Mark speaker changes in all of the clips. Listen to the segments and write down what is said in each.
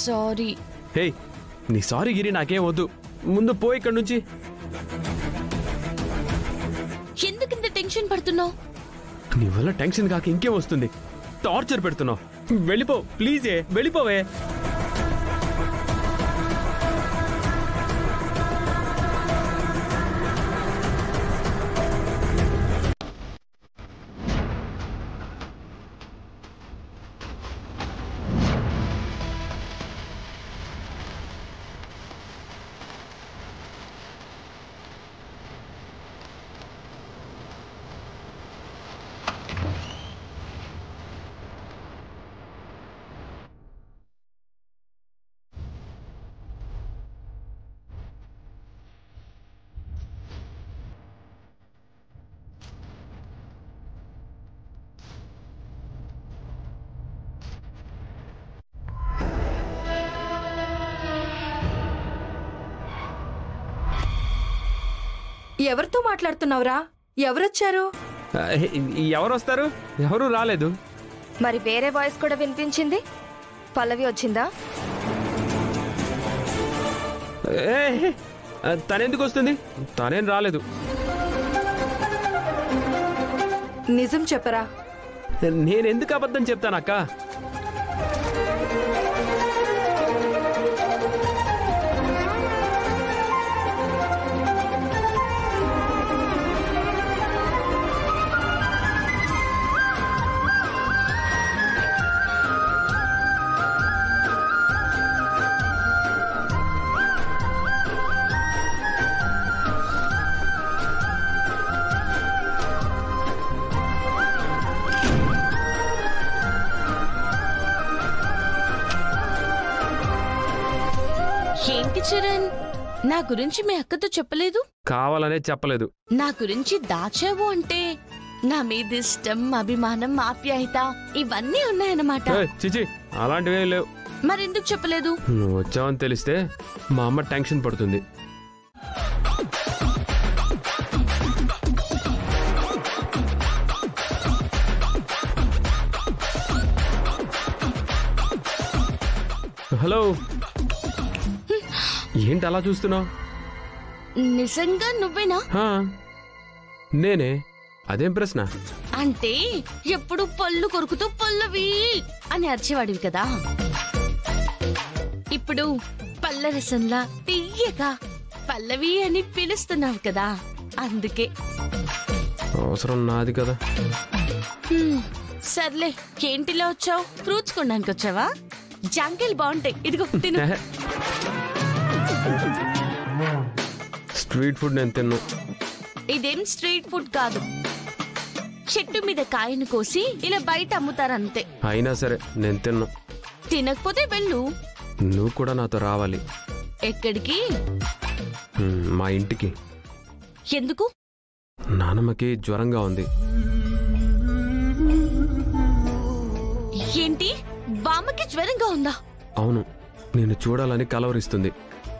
Speaker 1: Sorry.
Speaker 2: హే, నీ sorry గిరి నాకేం వద్దు. ముందు పో ఇక్కడి నుంచి.
Speaker 1: ఎందుకింత టెన్షన్ పడుతున్నావు?
Speaker 2: నీ వల్ల టెన్షన్ కాక ఇంకేం వస్తుంది? టార్చర్ పెడుతున్నావు. వెళ్ళిపో ప్లీజే, వెళ్ళిపోవే.
Speaker 3: ఎవరితో మాట్లాడుతున్నావురా? ఎవరొచ్చారు?
Speaker 2: ఎవరొస్తారు? ఎవరు రాలేదు.
Speaker 4: మరి వేరే వాయిస్ కూడా వినిపించింది. పల్లవి వచ్చిందా?
Speaker 2: తనెందుకు వస్తుంది? తనేం రాలేదు.
Speaker 3: నిజం చెప్పరా?
Speaker 2: నేనెందుకు అబద్ధం చెప్తానక్క?
Speaker 1: ఏంటి చరణ్, నా గురించి మీ అక్కతో చెప్పలేదు?
Speaker 2: కావాలనే చెప్పలేదు.
Speaker 1: నా గురించి దాచావు అంటే నా మీద ఇష్టం, అభిమానం, ఆప్యాయత ఇవన్నీ ఉన్నాయన్నమాట.
Speaker 2: చిచి, అలాంటివే లేవు.
Speaker 1: మరెందుకు చెప్పలేదు?
Speaker 2: నువ్వు వచ్చావని తెలిస్తే మా అమ్మ టెన్షన్ పడుతుంది. హలో, ఏంటి అలా చూస్తున్నావు?
Speaker 1: నిజంగా నువ్వేనా?
Speaker 2: నేనే. అదేం ప్రశ్న?
Speaker 1: అంటే ఎప్పుడు పళ్ళు కొరుకుతూ పల్లవి అని అరిచేవాడివి కదా, ఇప్పుడు పళ్ళ రసంలా తీయగా పల్లవి అని పిలుస్తున్నావు కదా, అందుకే.
Speaker 2: అవసరం నాది కదా.
Speaker 1: సర్లే, ఏంటిలా వచ్చావు? ఫ్రూట్స్ కొనడానికి వచ్చావా? జాంకాయలు బాగుంటాయి, ఇదిగో తిను.
Speaker 2: స్ట్రీట్ ఫుడ్ నేను తిన్ను.
Speaker 1: ఇదేం స్ట్రీట్ ఫుడ్ కాదు, చెట్టు మీద కాయను కోసి ఇలా బయట అమ్ముతారంతే.
Speaker 2: అయినా సరే నేను తిన్ను.
Speaker 1: తినకపోతే వెళ్ళు.
Speaker 2: నువ్వు కూడా నాతో రావాలి.
Speaker 1: ఎక్కడికి?
Speaker 2: మా ఇంటికి.
Speaker 1: ఎందుకు?
Speaker 2: నానమ్మకి జ్వరంగా ఉంది.
Speaker 1: ఏంటి, బామ్మకి జ్వరంగా ఉందా?
Speaker 2: అవును, నేను చూడాలని కలవరిస్తుంది.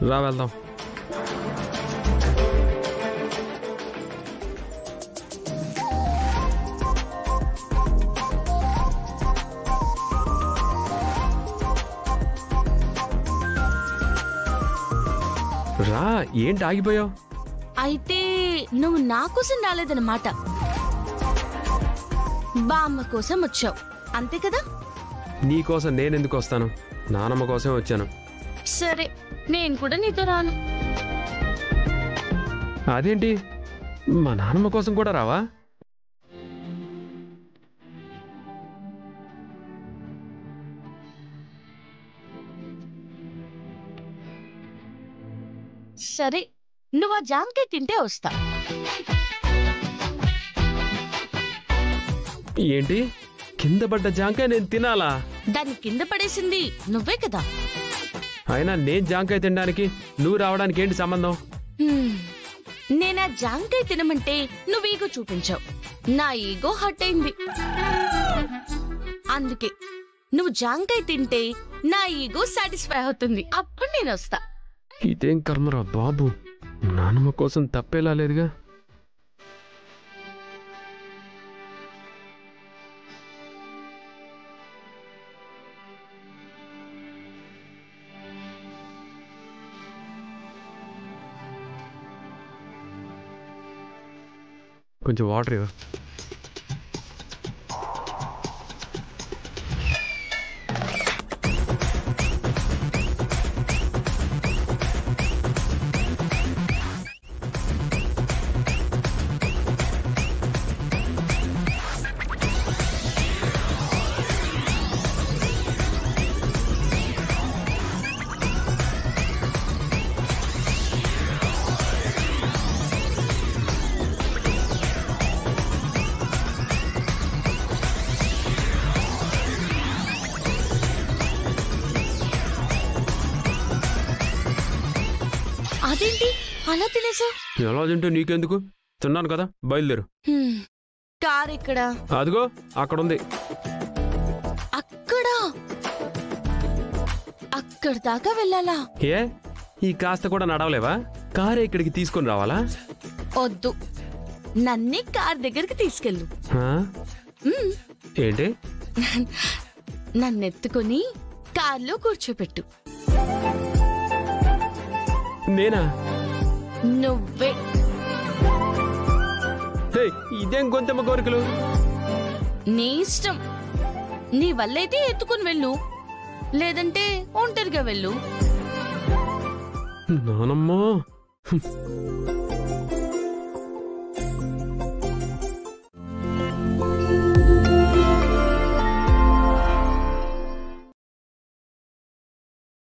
Speaker 2: రా వెళ్దాం. రా, ఏంటి ఆగిపోయావు?
Speaker 1: అయితే నువ్వు నా కోసం రాలేదన్నమాట, బామ్మ కోసం వచ్చావు అంతే కదా?
Speaker 2: నీకోసం నేనెందుకు వస్తాను? నానమ్మ కోసం వచ్చాను.
Speaker 1: సరే, నేను కూడా నీతో రాను.
Speaker 2: అదేంటి, మా నానమ్మ కోసం కూడా రావా?
Speaker 1: సరే, నువ్వు ఆ జాంకాయ తింటే వస్తా.
Speaker 2: ఏంటి, కింద పడ్డ జాంకాయ నేను తినాలా?
Speaker 1: దాన్ని కింద పడేసింది నువ్వే కదా.
Speaker 2: అయినా నేను జాంకాయ తినడానికి నువ్వు రావడానికి ఏంటి సంబంధం?
Speaker 1: నేనా జాంకాయ తినమంటే నువ్వు ఈగో చూపించావు, నా ఈగో హర్ట్ అయింది. అందుకే నువ్వు జాంకాయ తింటే నా ఈగో సాటిస్ఫై అవుతుంది, అప్పుడు నేను వస్తా.
Speaker 2: ఇదేం కర్మరా బాబు, నానమ్మ కోసం తప్పేలా లేదుగా. కొంచెం వాటర్ ఇవ్వ.
Speaker 1: అదేంటి అలా తినేసావు?
Speaker 2: ఎలా తింటే నీకెందుకు, తిన్నాను కదా, బయలుదేరు.
Speaker 1: కార్ ఎక్కడా?
Speaker 2: అదిగో అక్కడ ఉంది.
Speaker 1: అక్కడ దాకా వెళ్ళాలా?
Speaker 2: ఏ ఈ కాస్త కూడా నడవలేవా? కారే ఇక్కడికి తీసుకొని రావాలా?
Speaker 1: వద్దు, నన్నే కార్ దగ్గరికి తీసుకెళ్ళు.
Speaker 2: ఏంటి?
Speaker 1: నన్నెత్తుకుని కార్లో కూర్చోపెట్టు.
Speaker 2: నేనా?
Speaker 1: నువ్వే.
Speaker 2: ఇదేం కొంతమ్మ కోరికలు?
Speaker 1: నీ ఇష్టం. నీ వల్లైతే ఎత్తుకుని వెళ్ళు, లేదంటే ఒంటరిగా వెళ్ళు.
Speaker 2: నానమ్మా